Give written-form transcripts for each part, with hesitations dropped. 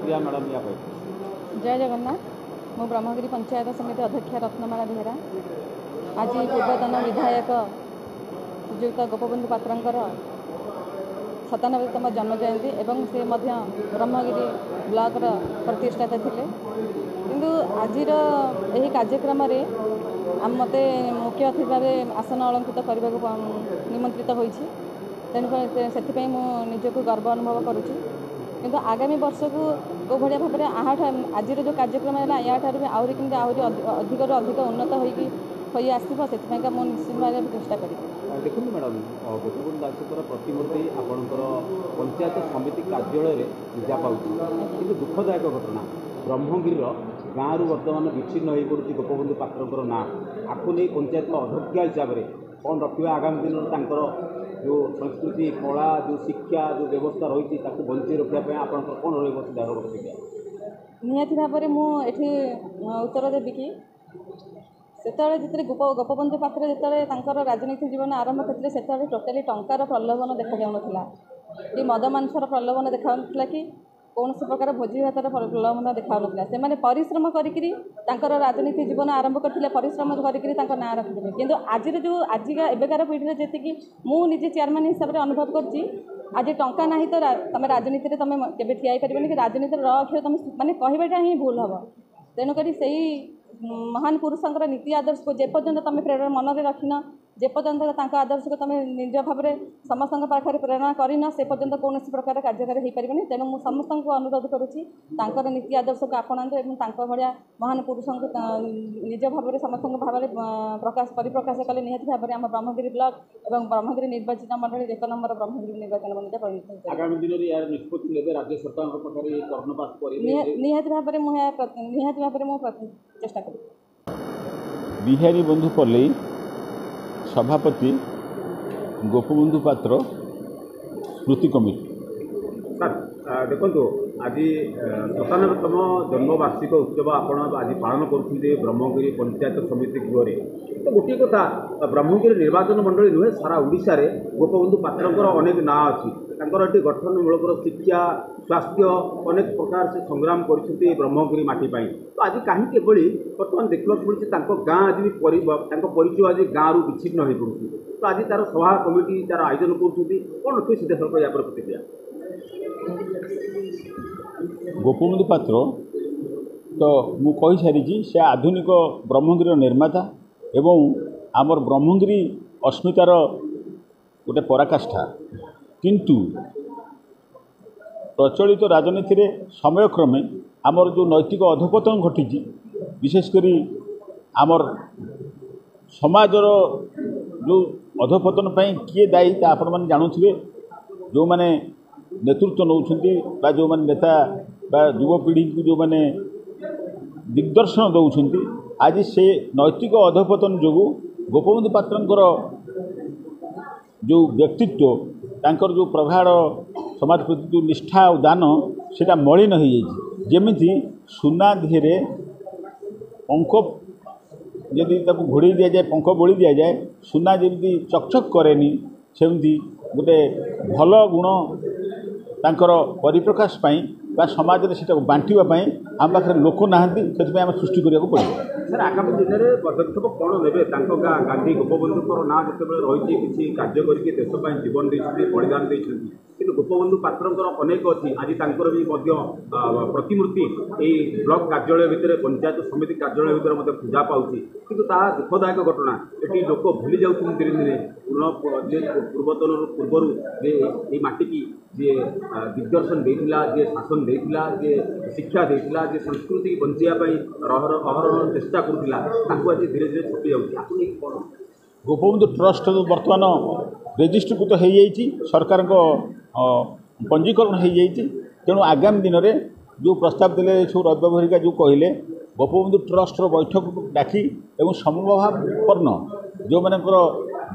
प्रतिक्रिया मैडम या जय जगन्नाथ। मो ब्रह्मगिरी पंचायत समिति अध्यक्ष रत्नमाला बेहेरा। आज पूर्वतन विधायक श्रीजुक्त गोपबंधु पात्रंकर 97तम जन्म जयंती एवं से मध्य ब्रह्मगिरी ब्लॉक प्रतिष्ठाता थिले। किंतु आजिर यही कार्यक्रम मते मुख्य अतिथि भाव आसन अलंकृत करने को निमंत्रित होइछि। तेणु से निजक गर्व अनुभव करुच्ची। किंतु आगामी वर्ष को जो भाया भाव में आज जो कार्यक्रम है या आहरी केमती आहरी अधिक अधिक उन्नत हो आसो से निश्चित भाव चेष्टा करी। देखो मैडम गोपबंधु दासकर प्रतिमूर्ति आपणकर पंचायत समिति कार्यालय में पूजा पाँच कि दुखदायक घटना ब्रह्मगिरी गाँव बर्तमान विच्छिन्न हो पड़ी गोपबंधु पात्र ना आपको नहीं पंचायत अध्यक्ष हिसाब से कौन रखा आगामी दिन में जो संस्कृति कला जो शिक्षा जो व्यवस्था रही बंची रखापी आप कौन रही निहाती भाव में मुझे उत्तर देवी कि से गोपबंधु पात्र जो राजनीति जीवन आरंभ करते से टोटाली टंकार प्रलोभन देखा जाऊना कि मद मांसर प्रलोभन देखा कि कौन प्रकार भोजी भातर प्रलोभन देखा से परिश्रम कर राजनीति जीवन आरंभ करते परिश्रम कर ना रखिले। किंतु आज जो आजिका एबेकार पीढ़ी जी मुझे चेयरमैन हिसाब से अनुभव करछि आज टंका ना तो तुम राजनीति तुम के ठिया पार कि राजनीति रक्ष तुम माने कहवाटा ही भूल हम। तेणुक से महान पुरुषों नीति आदर्श को जेपर्यंत तुम प्रेरणा मन में रखिन जेपर्यंत आदर्श को तुम निज भाव में समस्त पाखे प्रेरणा करना से पर्यंत कौन प्रकार कार्यकारी हो पारे। तेणु मुझे समस्त को अनुरोध करुच्ची नीति आदर्श को आपणाते भाया महान पुरुषों को निज भाव में समस्त भाव में प्रकाश परिप्रकाश कले निहत भाव में आम ब्रह्मगिरी ब्लॉक और ब्रह्मगिरी निर्वाचित मंडली 1 नंबर ब्रह्मगिरी निर्वाचन मंडली परिणत आगामी दिन में यार निष्पत्ति राज्य सरकार निहत भाव में चेष्टा करी। बिहारी बंधु पल्लई सभापति गोपबंधु पात्र स्मृति कमिटी। सर देखो आज 97तम जन्मवार्षिक उत्सव आपण आज पालन कर ब्रह्मगिरी पंचायत समिति गृह तो गोटे कथा ब्रह्मगिरी निर्वाचन मंडली नुहे सारा ओडिशा रे गोपबंधु पात्रंकर अनेक ना अच्छी ये गठनमूलक शिक्षा स्वास्थ्य अनेक प्रकार से संग्राम कर ब्रह्मगिरी माटी तो आज कहीं बर्तमान देखा मिली गाँ आज भी परिचय आज गाँव विच्छिन्न हो पड़ी तो आज तार सभा कमिटी तार आयोजन कौन अच्छे सीधा सड़क या प्रतिक्रिया। गोपबंधु पात्र तो मु कही सारी से आधुनिक ब्रह्मगिरी निर्माता एवं आमर ब्रह्मगिरी अस्मितार गोटे पराकाष्ठा किंतु प्रचलित राजनीति रे समयक्रमे आमर जो नैतिक अधपतन घटी विशेषकर आमर समाजर जो अधपतन पर किए दायी आपण मैंने जानूे जो मैंने नेतृत्व नौकरी जो मैंने नेता युवपीढ़ी को जो मैंने दिग्दर्शन दौरान आज से नैतिक अधपतन जो गोपबंधु पात्रंकर जो व्यक्तित्व तांकर जो प्रगाढ़ समाज प्रति जो निष्ठा और दान सेटा मलिन हो जाइए जमीती सुना धीरे पंख जदि घोड़े दि जाए पंख बोली दि जाए सुना जमी चकचक कैनि सेमती गोटे भल गुण तांकर परिप्रकाश पाई समाज में सीटा बांटापी आम पाखे लोक ना से सृष्टि करने पड़े। सर आगामी दिन में पदक्षेप कौन ने गांधी गोपबंधुकर ना जो रही किसी कार्य करके देशपाई जीवन देते बलिदान देते कि गोपबंधु पात्रंकर अनेक अच्छी आज तांकर भी प्रतिमूर्ति यही ब्लॉक कार्यालय भितर पंचायत समिति कार्यालय भितर पूजा पाँच कि दुखदायक घटना ये लोक भूली जाऊँ धीरे धीरे पूर्वतन पूर्वर ये माटी की जे दिग्दर्शन देथिला जे शासन देथिला जे शिक्षा देथिला जे संस्कृति की बंचाई अहरह चेष्टा करुला आज धीरे धीरे छुटी जाऊँगी। गोपबंधु ट्रस्ट बर्तमान रेजिस्ट्रीकृत हो जाइए सरकार पंजीकरण हो जाइए तेणु आगामी दिन में जो प्रस्ताव देले सब रविबाबू हरिका जो कहले गोपबंधु ट्रस्ट बैठक डाकी एवं समभावपूर्ण जो मानकर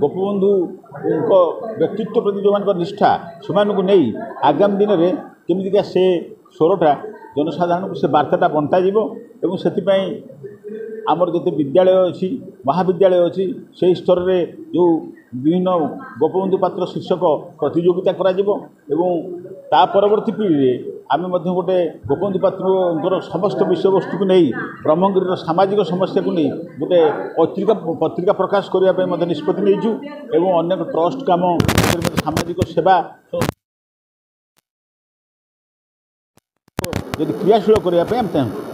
गोपबंधु व्यक्तित्व प्रति जो मान निष्ठा से नहीं आगामी दिन में केमिका से स्वरटा जनसाधारण को से बार्ताटा बंटा एवं से आमर जो विद्यालय अच्छी महाविद्यालय अच्छी से स्तर में जो विभिन्न गोपबंधु पात्र शिक्षक प्रतियोगिता करा एवं ता परवर्ती पीढ़ी आम गोटे गोपबंधु पात्र समस्त विषयवस्तु को नहीं ब्रह्मगिरी सामाजिक समस्या को नहीं गोटे पत्रिका प्रकाश करने निष्पत्ति नहीं अनेक ट्रस्ट काम सामाजिक सेवा यदि क्रियाशील करने आम चाहूँ।